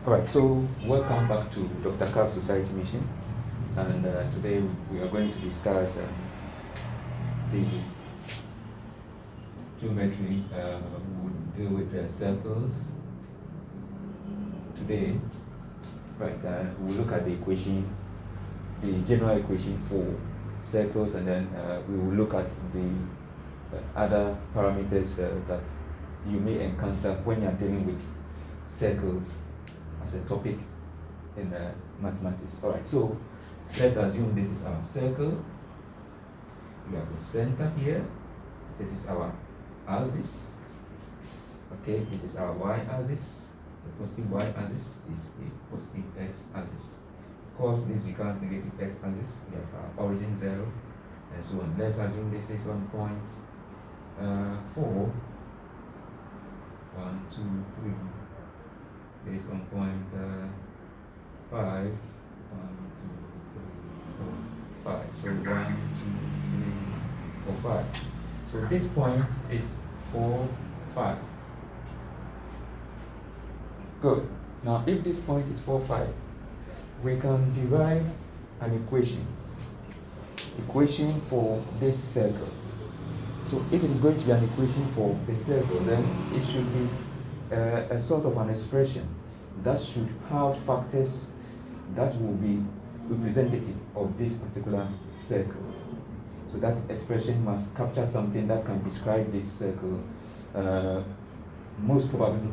Alright, so welcome back to Dr. Carr Society Mission, and today we are going to discuss the geometry. We'll deal with circles today. Right, we'll look at the equation, the general equation for circles, and then we will look at the other parameters that you may encounter when you're dealing with circles as a topic in mathematics. All right, so let's assume this is our circle. We have the center here. This is our axis. Okay, this is our y-axis. The positive y-axis is the positive x-axis. Of course, this becomes negative x-axis. We have our origin 0, and so on. Let's assume this is on point 4. 1, 2, 3. Based on point 5, 1, 2, 3, 4, 5. So 1, 2, 3, 4, 5. So this point is 4, 5. Good. Now, if this point is 4, 5, we can derive an equation for this circle. So if it is going to be an equation for the circle, then it should be a sort of an expression that should have factors that will be representative of this particular circle. So that expression must capture something that can describe this circle, most probably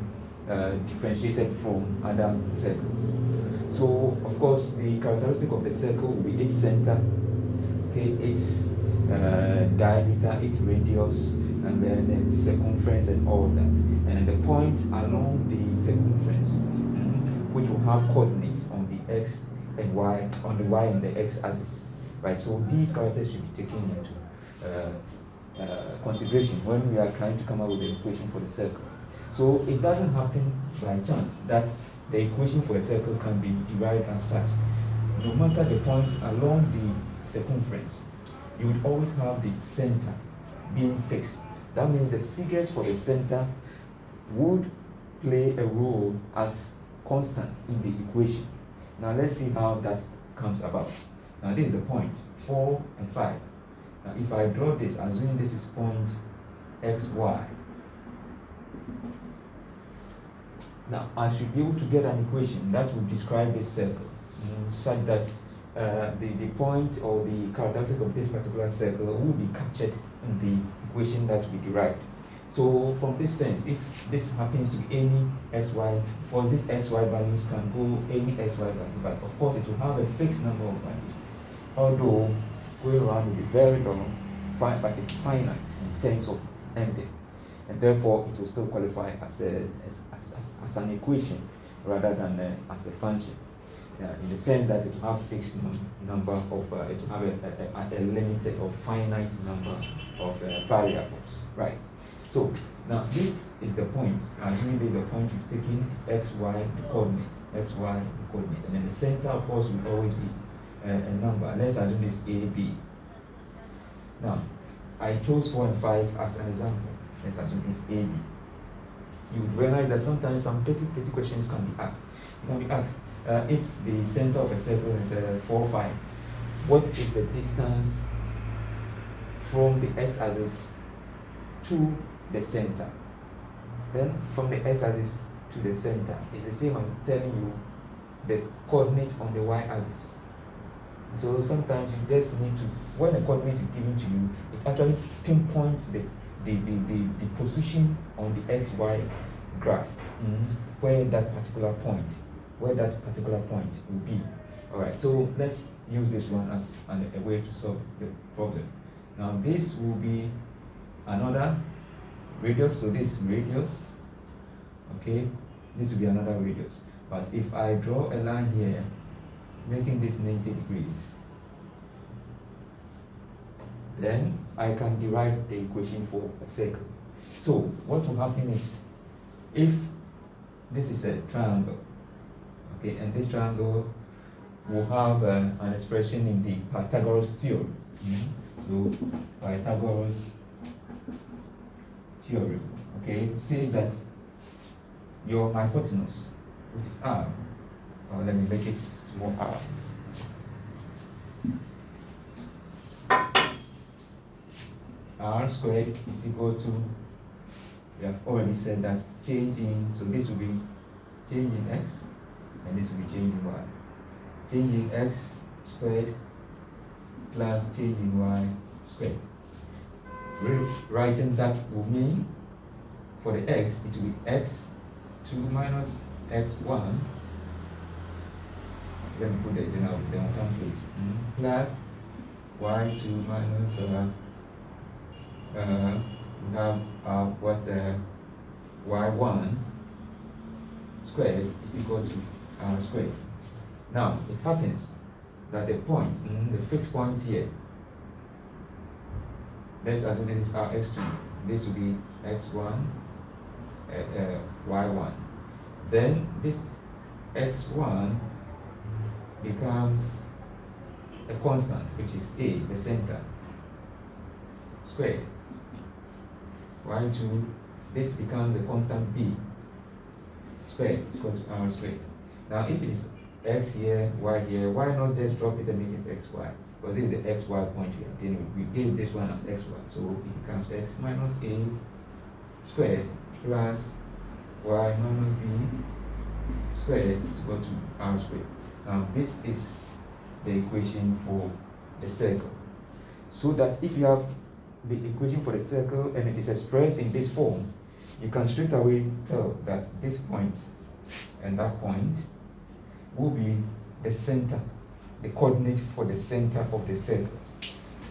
differentiated from other circles. So, of course, the characteristic of the circle will be its center, okay, its diameter, its radius, and then its circumference and all that. And then the point along the circumference, which will have coordinates on the x and y, on the y and the x axis. Right, so these characters should be taken into consideration when we are trying to come up with the equation for the circle. So it doesn't happen by chance that the equation for a circle can be derived as such. No matter the point along the circumference, you would always have the center being fixed. That means the figures for the center would play a role as constants in the equation. Now let's see how that comes about. Now this is the point, 4 and 5. Now if I draw this, assuming this is point xy, now I should be able to get an equation that will describe this circle, such that the point or the characteristic of this particular circle will be captured in the equation that we derived. So from this sense, if this happens to be any xy, for these xy values can go any xy value, but of course it will have a fixed number of values. Although going around will be very long, but it's finite in terms of ending, and therefore it will still qualify as an equation rather than as a function. In the sense that it will have fixed number of, it will have a limited or finite number of variables, right? So now this is the point. Assuming there is a point you've taken, is xy the coordinates, xy the coordinate, and then the center, of course, will always be a number. Let's assume this AB. Now, I chose 4 and 5 as an example. Let's assume this AB. You would realize that sometimes some petty questions can be asked. You can be asked, if the center of a circle is 4, 5, what is the distance from the x-axis to the center? Then from the x-axis to the center is the same as telling you the coordinate on the y-axis. So sometimes you just need to, when a coordinate is given to you, it actually pinpoints the position on the xy graph, where that particular point will be. All right, so let's use this one as a way to solve the problem. Now this will be another radius, so this radius, okay, this will be another radius. But if I draw a line here, making this 90 degrees, then I can derive the equation for a circle. So what will happen is, if this is a triangle, okay, and this triangle will have an expression in the Pythagoras theorem. So Pythagoras theorem, okay, says that your hypotenuse which is r. Let me make it small r. R squared is equal to, we have already said that change in, so this will be change in x, and this will be change in y. Change in x squared plus change in y squared. Rewriting that will mean, for the x, it will be x2 minus x1. Let me put it in our template. Plus y2 minus we have what y1 squared is equal to r squared. Now it happens that the point, the fixed point here, let's assume this is our x2, this will be x1, y1. Then this x1 becomes a constant, which is a, the center, squared. y2, this becomes a constant b squared is equal to r squared. Now if it is x here, y here, why not just drop it and make it xy? Because this is the xy point we are dealing with. We gave this one as xy, so it becomes x minus a squared plus y minus b squared is equal to r squared. Now this is the equation for the circle. So that if you have the equation for the circle and it is expressed in this form, you can straight away tell that this point and that point will be the center, the coordinate for the center of the circle.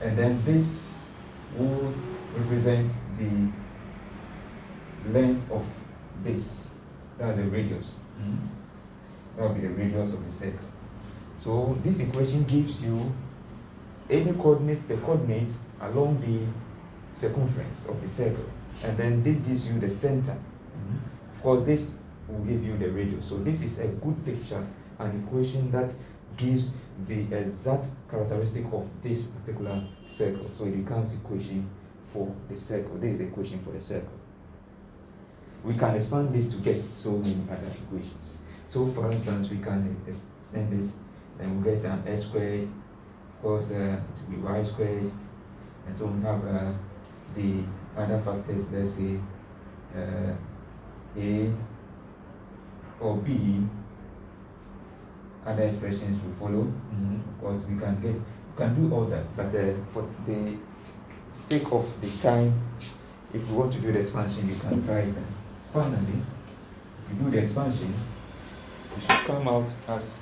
And then this will represent the length of this. That's the radius. That will be the radius of the circle. So this equation gives you any coordinate, the coordinates along the circumference of the circle. And then this gives you the center. Of course, this will give you the radius. So this is a good picture, an equation that gives the exact characteristic of this particular circle. So it becomes equation for the circle. This is the equation for the circle. We can expand this to get so many other equations. So for instance, we can extend this, and we get an s squared, of course it will be y squared, and so we have the other factors, let's say a or b, other expressions will follow. Of course we can do all that, but for the sake of the time, if you want to do the expansion, you can try it. Finally, if you do the expansion, it should come out as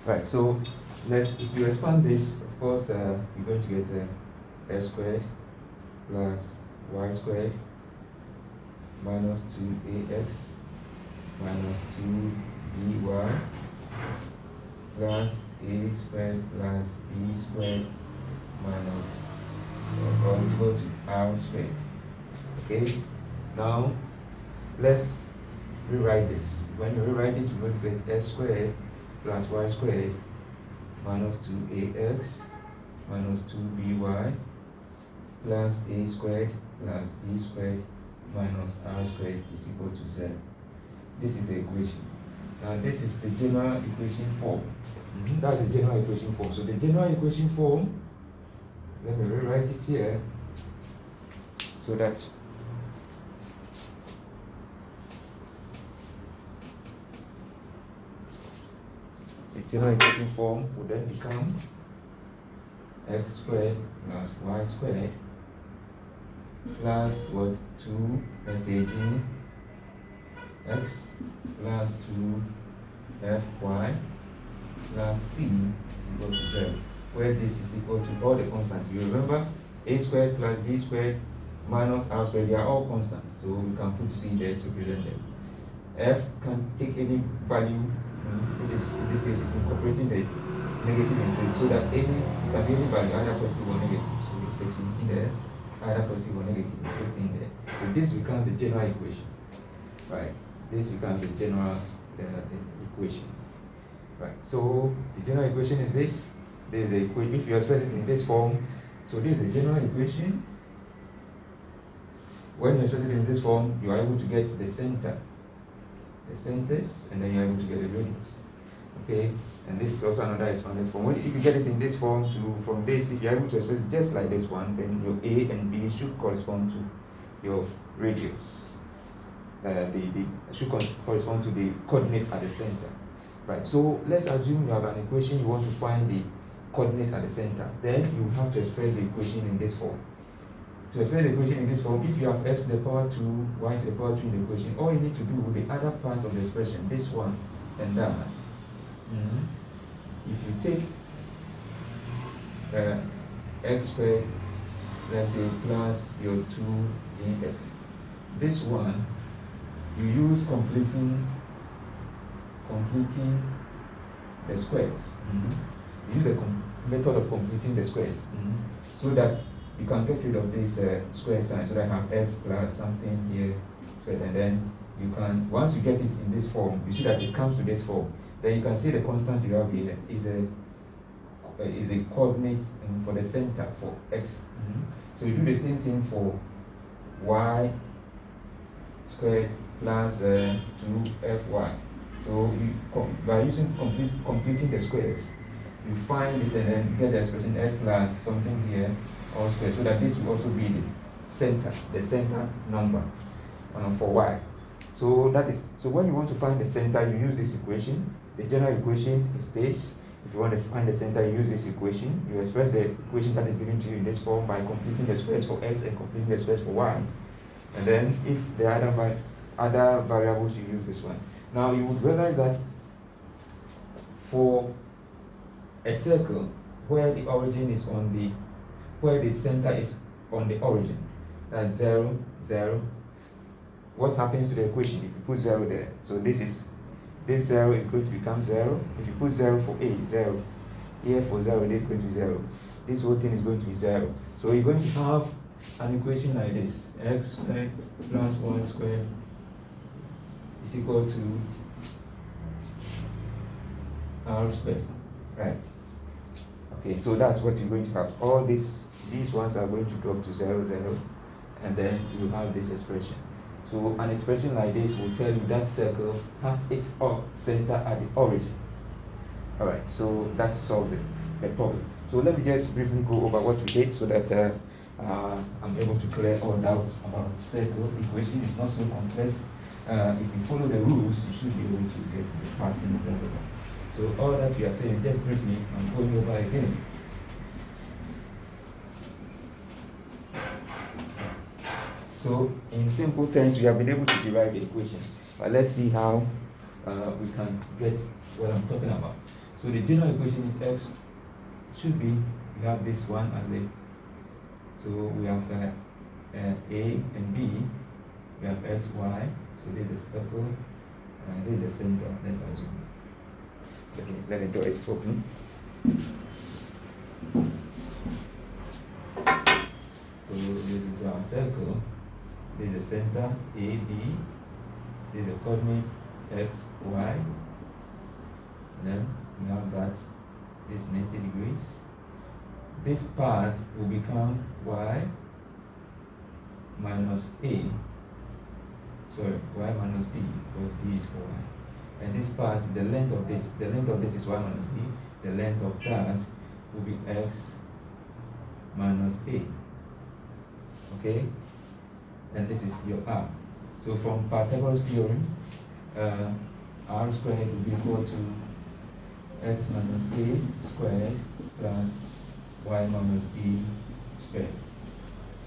right. So if you expand this, of course, you're going to get s squared plus y squared minus 2ax minus 2by plus a squared plus b squared minus or is equal to r squared. Okay. Now let's rewrite this. When you rewrite it, you're going to get x squared plus y squared minus 2ax minus 2by plus a squared plus b squared minus r squared is equal to 0. This is the equation. Now this is the general equation form. That's the general equation form. So the general equation form, let me rewrite it here so that the general equation form would then become x squared plus y squared plus what, 2 sag x plus 2fy plus c is equal to 0, where this is equal to all the constants. You remember a squared plus b squared minus r squared, they are all constants, so we can put c there to represent them. f can take any value, which is in this case is incorporating the negative into it, so that it can be any value, either positive or negative. So it's facing in there, either positive or negative, it's facing in there. So this becomes the general equation, right? This becomes the general equation, right? So the general equation is this. This is the equation. If you express it in this form, so this is the general equation. When you express it in this form, you are able to get the center, the centers, and then you are able to get the radius. Okay, and this is also another expanded form. If you get it in this form, from this, if you are able to express it just like this one, then your A and B should correspond to your radius. They should correspond to the coordinates at the center. Right, so let's assume you have an equation, you want to find the coordinates at the center. Then you have to express the equation in this form. To express the equation in this form, if you have x to the power 2, y to the power 2 in the equation, all you need to do with the other part of the expression, this one and that, if you take x squared, let's say, plus your 2 dx, this one, you use completing the squares. You use the method of completing the squares, so that you can get rid of this square sign, so that I have s plus something here, and then you can, once you get it in this form, you see that it comes to this form, then you can see the constant you have here is the coordinate for the center for x. So you do the same thing for y squared plus 2fy. So by using completing the squares, you find it and then get the expression s plus something here all squared, so that this will also be the center number for y. So that is, so when you want to find the center, you use this equation. The general equation is this. If you want to find the center, you use this equation. You express the equation that is given to you in this form by completing the squares for x and completing the squares for y. And then if there are other variables, you use this one. Now you would realize that for a circle where the origin is where the center is on the origin, that's 0, 0. What happens to the equation if you put 0 there? So this 0 is going to become 0. If you put 0 for A, 0. Here for 0, this is going to be 0. This whole thing is going to be 0. So you're going to have an equation like this: x squared plus y squared is equal to r squared, right? Okay, so that's what you're going to have. All these ones are going to drop to 0, 0, and then you have this expression. So an expression like this will tell you that circle has its center at the origin. All right, so that solved the problem. So let me just briefly go over what we did, so that I'm able to clear all doubts about circle equation. It's not so complex. If you follow the rules, you should be able to get the pattern of everything. So all that we are saying, just briefly, I'm going over again. So in simple terms, we have been able to derive the equation. But let's see how we can get what I'm talking about. So the general equation is x should be, we have this one as a, so we have a and b, we have x, y, so this is a circle, and this is the center, let's assume. Okay, let me draw it for me. So this is our circle, this is the center, A, B, this is the coordinate, x, y, and then we have that, this 90 degrees. This part will become y minus a, sorry, y minus b, because b is for y. And this part, the length of this is y minus b, the length of that will be x minus a. Okay? And this is your r. So from Pythagoras theorem, r squared will be equal to x minus a squared plus y minus b squared.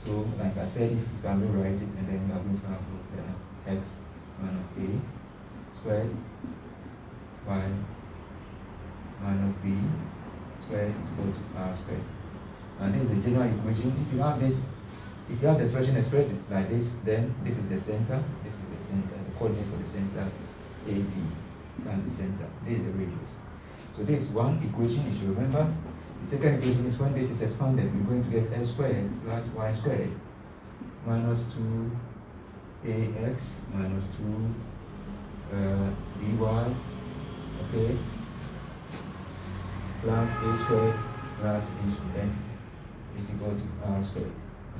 So like I said, if you can rewrite it, and then we are going to have x minus a squared y minus b squared is equal to r squared. And this is the general equation. If you have this if you have the expression expressed like this, then this is the center, this is the center, the coordinate for the center, AB, and the center. This is the radius. So this is one equation you should remember. The second equation is when this is expanded, we're going to get x squared plus y squared minus 2ax minus 2 by, okay, plus a squared plus b squared is equal to r squared.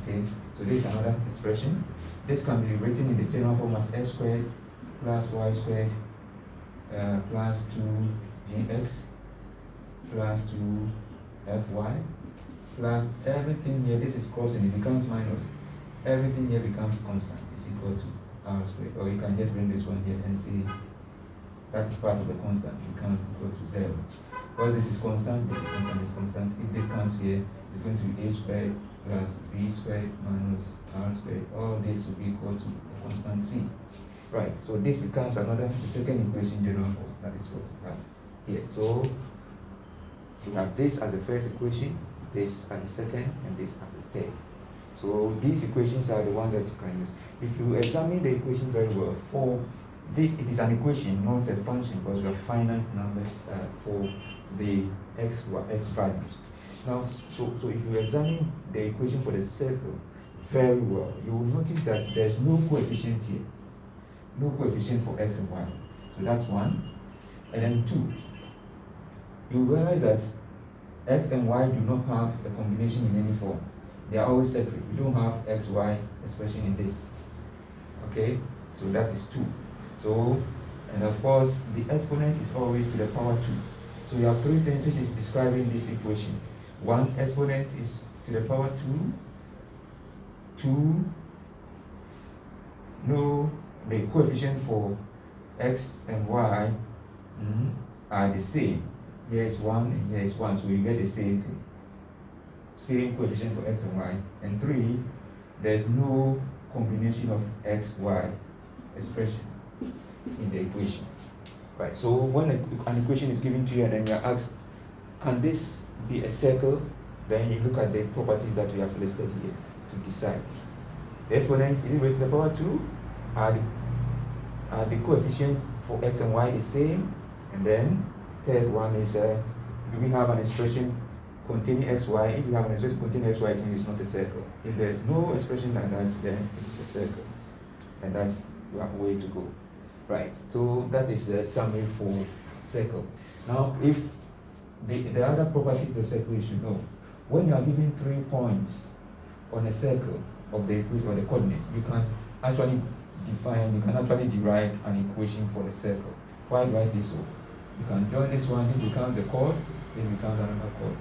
Okay, so this is another expression. This can be written in the general form as x squared plus y squared plus 2gx plus 2fy plus everything here. This is cosine, it becomes minus. Everything here becomes constant, is equal to r squared. Or you can just bring this one here and see that is part of the constant, it becomes equal to 0. Because this is constant, this is constant, this is constant. If this comes here, it's going to be a squared plus b squared minus r squared. All this will be equal to a constant c. Right, so this becomes the second equation general form. That is what we have here. So we have this as the first equation, this as the second, and this as the third. So these equations are the ones that you can use. If you examine the equation very well, for this, it is an equation, not a function, because we have finite numbers for the x values. Now, so if you examine the equation for the circle very well, you will notice that there's no coefficient here. No coefficient for x and y. So that's one. And then two, you realize that x and y do not have a combination in any form. They are always separate. We don't have x, y expression in this. Okay? So that is 2. So, and of course, the exponent is always to the power 2. So you have three things which is describing this equation. One, exponent is to the power 2. 2, no, the coefficient for x and y are the same. Here is 1 and here is 1, so you get the same thing. Same coefficient for x and y. And 3, there's no combination of x, y expression in the equation. Right, so when an equation is given to you and then you're asked, can this be a circle? Then you look at the properties that we have listed here to decide. The exponent is raised to the power 2. Are the coefficients for x and y the same? And then third one is, do we have an expression containing x, y? If you have an expression containing x, y, it means it's not a circle. If there is no expression like that, then it's a circle. And that's the way to go. Right, so that is a summary for circle. Now, if the other properties of the circle you should know. When you are given 3 points on a circle of the equation or the coordinates, you can actually derive an equation for the circle. Why do I say so? You can join this one, this becomes the chord, this becomes another chord.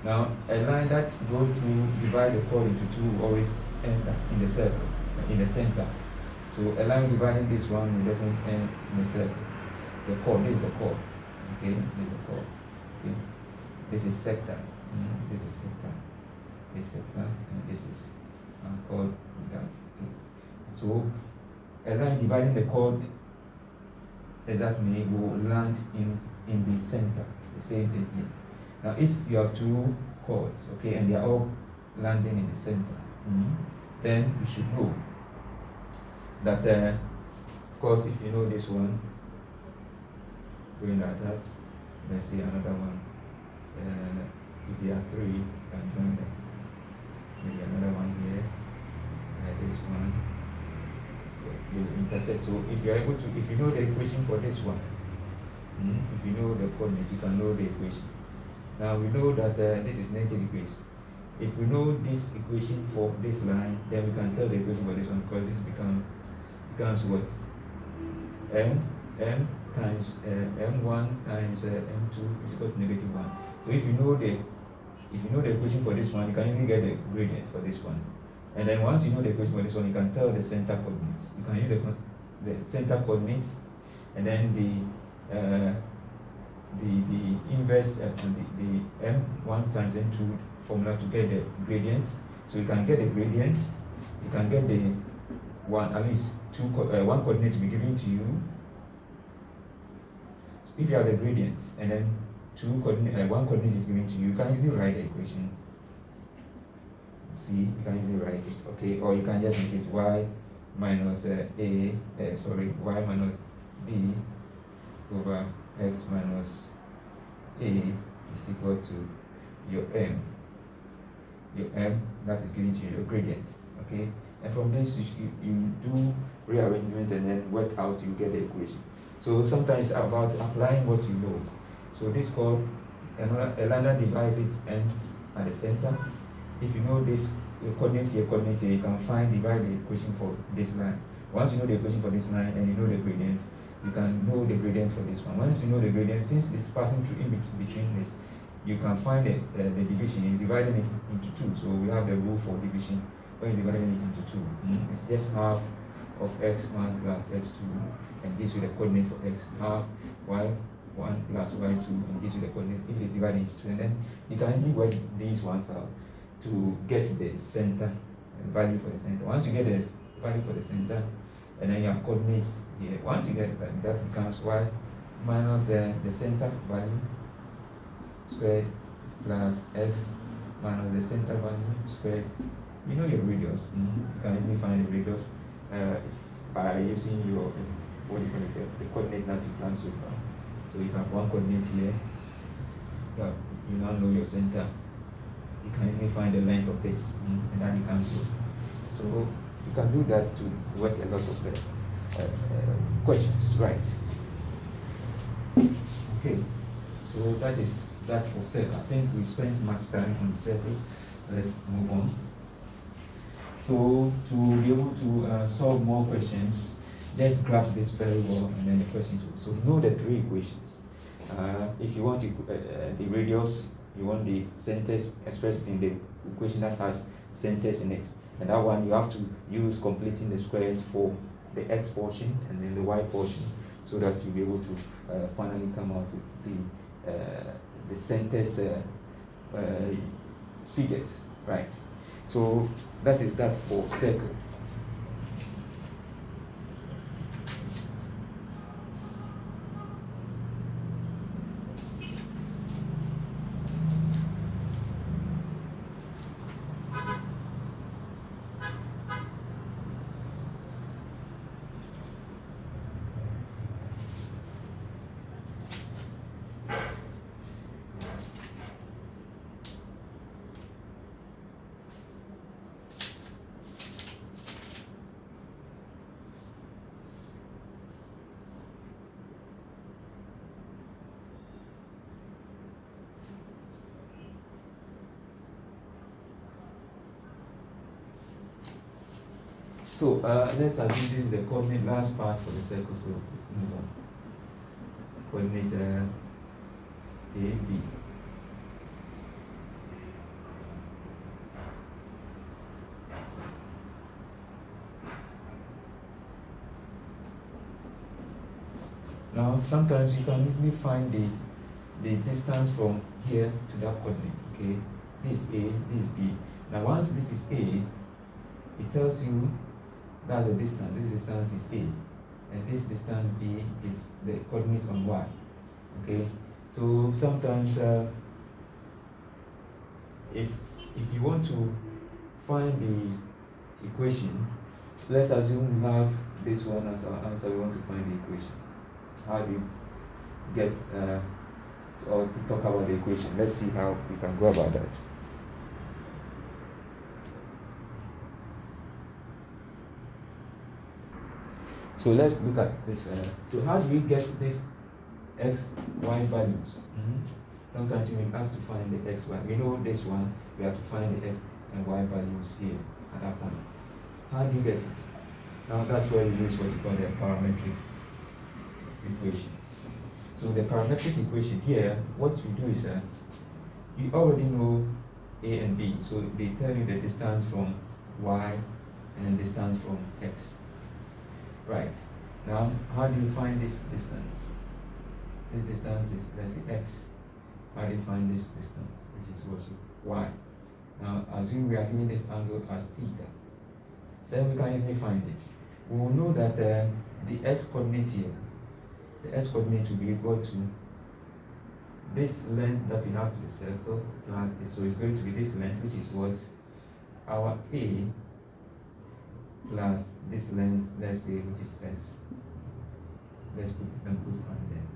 Now, a line that goes through, divides the chord into 2, will always end in the circle, in the center. So a line dividing this one will definitely end in the circle. The chord, this is the chord. Okay, this is the chord. Okay. This is sector. This is sector. This sector, and this is chord. That's okay. So a line dividing the chord exactly will land in the center. The same thing here. Now, if you have 2 chords, okay, and they are all landing in the center, then you should know that, of course, if you know this one, going like that, let's see another one. If there are 3, you can join them. Maybe another one here, this one. They will intersect. So if you are able to, if you know the equation for this one, if you know the coordinate, you can know the equation. Now we know that this is 90 degrees. If we know this equation for this line, then we can tell the equation for this one, because this becomes what? M times M1 times M2 is equal to -1. So if you know the equation for this one, you can easily get the gradient for this one. And then once you know the equation for this one, you can tell the center coordinates. You can use the center coordinates, and then the inverse, the M1 times M2 formula to get the gradient. So you can get the gradient, you can get the one, at least one coordinate to be given to you. If you have the gradient and then one coordinate is given to you, you can easily write the equation C, you can easily write it, okay, or you can just make it y minus y minus b over x minus a is equal to your m that is given to you, your gradient, okay, and from this you do rearrangement and then work out, you get the equation. So sometimes it's about applying what you know. So this called a liner divides ends at the center. If you know this coordinate here, you can divide the equation for this line. Once you know the equation for this line and you know the gradient, you can know the gradient for this one. Once you know the gradient, since it's passing through in between this, you can find the division. It's dividing it into two. So we have the rule for division when it's dividing it into two. It's just half of x1 plus x2 and gives you the coordinate for x, half y1 plus y2 and gives you the coordinate if it's divided into two. And then you can easily work these ones out to get the center value for the center. Once you get the value for the center, and then you have coordinates here. Once you get that becomes y minus the center value squared plus x minus the center value squared. You know your radius. You can easily find the radius by using your the coordinate that you plan so far. So you have one coordinate here. You now know your center. You can easily find the length of this, and that becomes so you can do that to work a lot of questions, right? Okay, so that is that for circle. I think we spent much time on the circle. Let's move on. So to be able to solve more questions, just grasp this very well, and then the questions. So know the three equations. If you want the radius, you want the centers expressed in the equation that has centers in it, and that one you have to use completing the squares for the x portion and then the y portion, so that you'll be able to finally come out with the centers figures, right? So that is that for circle. So let's assume this is the coordinate last part for the circle. So move on. Coordinate A, B. Now sometimes you can easily find the distance from here to that coordinate. Okay, this is A, this is B. Now once this is A, it tells you that's the distance. This distance is A, and this distance B is the coordinate on Y. Okay, so sometimes if you want to find the equation, let's assume we have this one as our answer. We want to find the equation. How do you get or to talk about the equation? Let's see how we can go about that. So let's look at this. So how do we get this x, y values? Sometimes you may ask to find the x, y. We know this one, we have to find the x and y values here at that point. How do you get it? Now that's where we use what you call the parametric equation. So the parametric equation here, what we do is you already know A and B. So they tell you the distance from y and then distance from x. Right. Now, how do you find this distance? This distance is, let's say, x. How do you find this distance, which is also y? Now, assume we are given this angle as theta. Then we can easily find it. We will know that the x coordinate here, the x coordinate will be equal to this length that we have to the circle plus this. So it's going to be this length, which is what? our A plus this length, let's say, which is x. Let's put and put from there.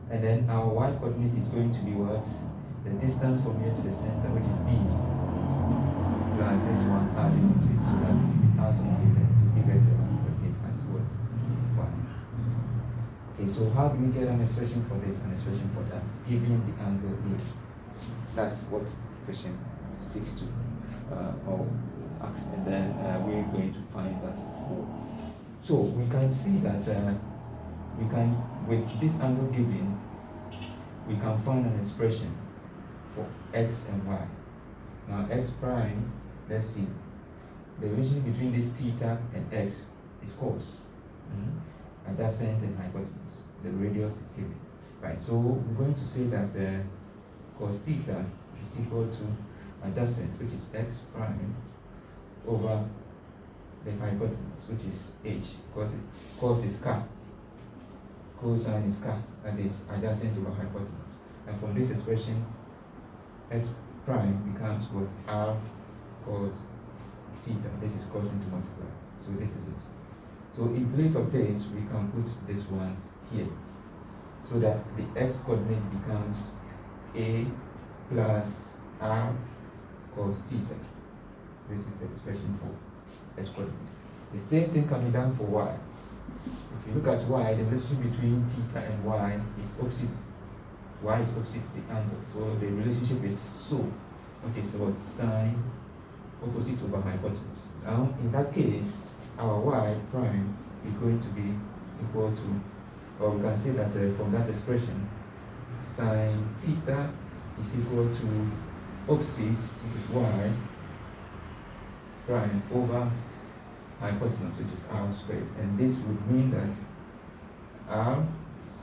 And then our y coordinate is going to be what? The distance from here to the center, which is b, plus this one added into it. So that's r sum theta to give us the coordinate as what? Y. Okay, so how do we get an expression for this, an expression for that, given the angle A? That's what question 6 to or asks, and then we're going to find that for. So we can see that we can, with this angle given, we can find an expression for x and y. Now x prime, let's see, the relationship between this theta and x is cos, adjacent and hypotenuse. The radius is given, right? So we're going to say that cos theta is equal to adjacent, which is x prime, over the hypotenuse, which is h, because cos is k, cosine is k, that is adjacent over hypotenuse. And from this expression, s prime becomes what? R cos theta. This is cos into multiply. So this is it. So in place of this, we can put this one here, so that the x coordinate becomes a plus r cos theta. This is the expression for x coordinate. The same thing can be done for y. If you look at y, the relationship between theta and y is opposite. Y is opposite the angle. So the relationship is so. Okay, so it's sine opposite over hypotenuse. Now, in that case, our y prime is going to be equal to, or we can say that from that expression, sine theta is equal to opposite, which is y prime over hypotenuse, which is r squared. And this would mean that r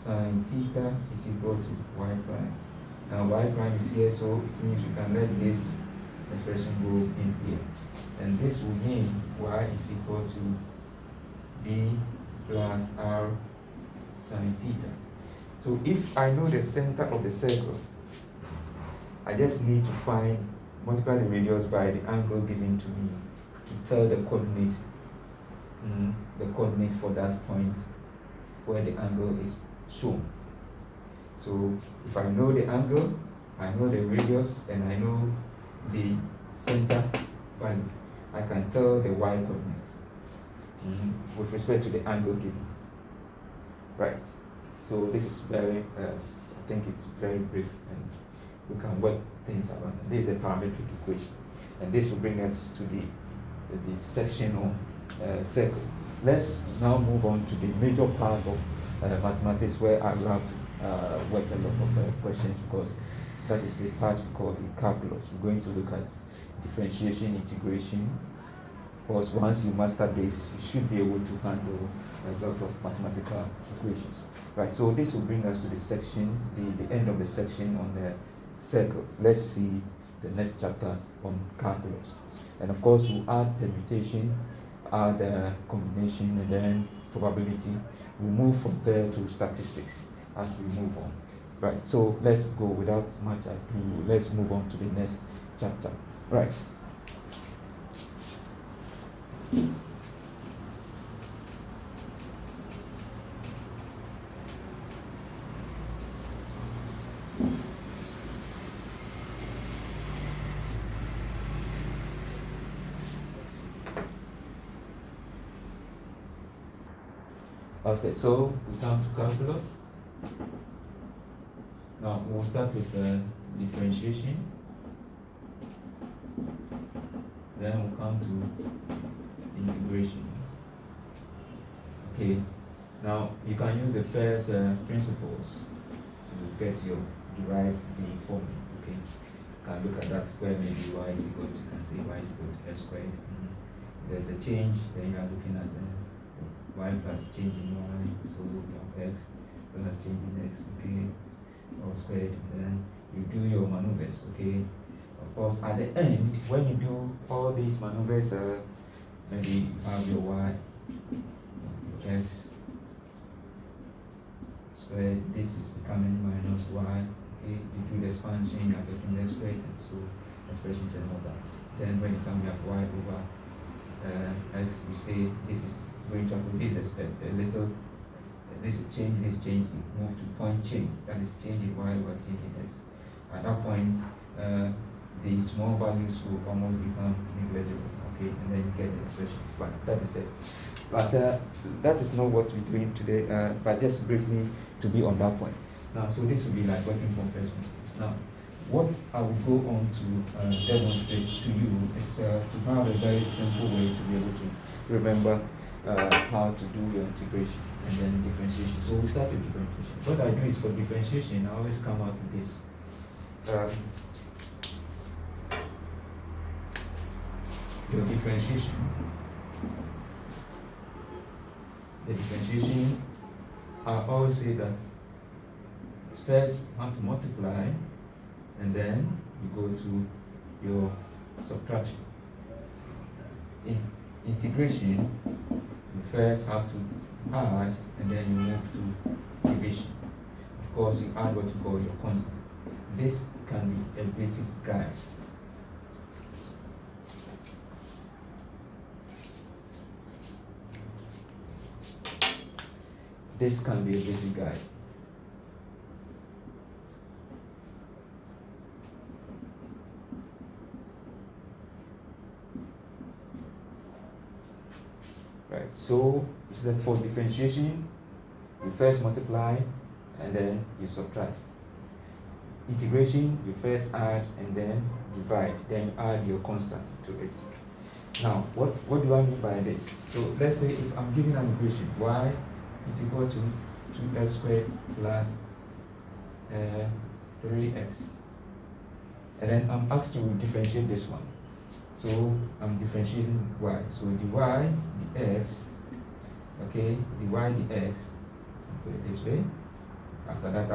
sine theta is equal to y prime. Now y prime is here, so it means we can let this expression go in here. And this will mean y is equal to b plus r sine theta. So if I know the center of the circle, I just need to multiply the radius by the angle given to me to tell the coordinate for that point where the angle is shown. So if I know the angle, I know the radius, and I know the center value, I can tell the y coordinate with respect to the angle given. Right. So this is very, I think it's very brief, and we can work things around. This is the parametric equation, and this will bring us to the section on circles. Let's now move on to the major part of mathematics, where I will have to work a lot of questions, because that is the part we call the calculus. We're going to look at differentiation, integration. Of course, once you master this, you should be able to handle a lot of mathematical equations. Right, so this will bring us to the section, the end of the section on the circles. Let's see the next chapter on calculus. And of course, we'll add permutation, add combination, and then probability. We'll move from there to statistics as we move on. Right, so let's go without much ado. Let's move on to the next chapter. Right. Okay, so we come to calculus. Now we'll start with differentiation. Then we'll come to integration. Okay, now you can use the first principles to get your derive the formula. Okay, you can look at that where maybe y is equal to, you can say y is equal to x squared. There's a change, then you are looking at the y plus change in y, so you have x plus change in x, okay, all squared, and then you do your maneuvers, okay. Of course, at the end, when you do all these maneuvers, maybe you have your y, your x squared, this is becoming minus y, okay, you do the expansion, you are getting the squared, and so expressions and all that. Then when it comes, we have y over x. We say this is going to happen. This is a little. This change, it move to point change. That is change in y over change in x. At that point, the small values will almost become negligible. Okay, and then you get the expression. Fine, that is it. But that is not what we're doing today. But just briefly to be on that point. Now, so this will be like working from first principles. Now, what I will go on to demonstrate to you is to have a very simple way to be able to remember how to do your integration and then differentiation. So we start with differentiation. What I do is for differentiation, I always come out with this. Your differentiation. The differentiation, I always say that first you have to multiply and then you go to your subtraction. In integration, you first have to add and then you move to division. Of course, you add what you call your constant. This can be a basic guide. This can be a basic guide. Right, so that for differentiation, you first multiply and then you subtract. Integration, you first add and then divide, then you add your constant to it. Now, what do I mean by this? So let's say if I'm giving an equation, y is equal to 2x squared plus 3x. And then I'm asked to differentiate this one. So I'm differentiating y. So the y, the x, okay, the y, the x, put it this way. After that,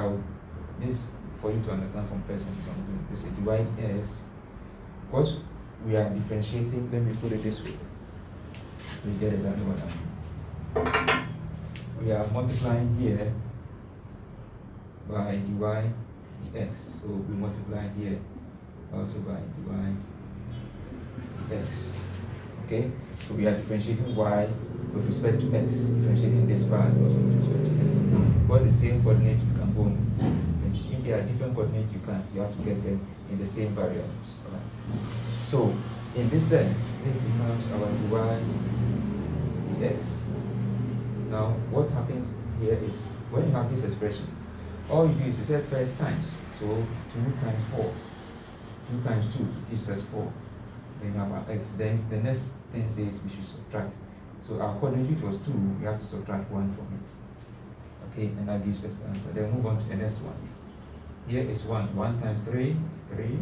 this, for you to understand from first one, I'm going to say the y, the x. Because we are differentiating, let me put it this way. So you get exactly what I mean. We are multiplying here by the y, the x. So we multiply here also by the y, the x. Okay? So we are differentiating y with respect to x, differentiating this part also with respect to x. Because the same coordinate you can go on. If there are different coordinates, you can't. You have to get them in the same variables. Right? So in this sense, this becomes our y, the x. Now, what happens here is, when you have this expression, all you do is you set first times. So 2 times 4. 2 times 2 gives us 4. Then you have our x. Then the next thing says we should subtract. So our coordinate was 2, we have to subtract 1 from it. Okay, and that gives us the answer. Then move on to the next one. Here is 1. 1 times 3 is 3.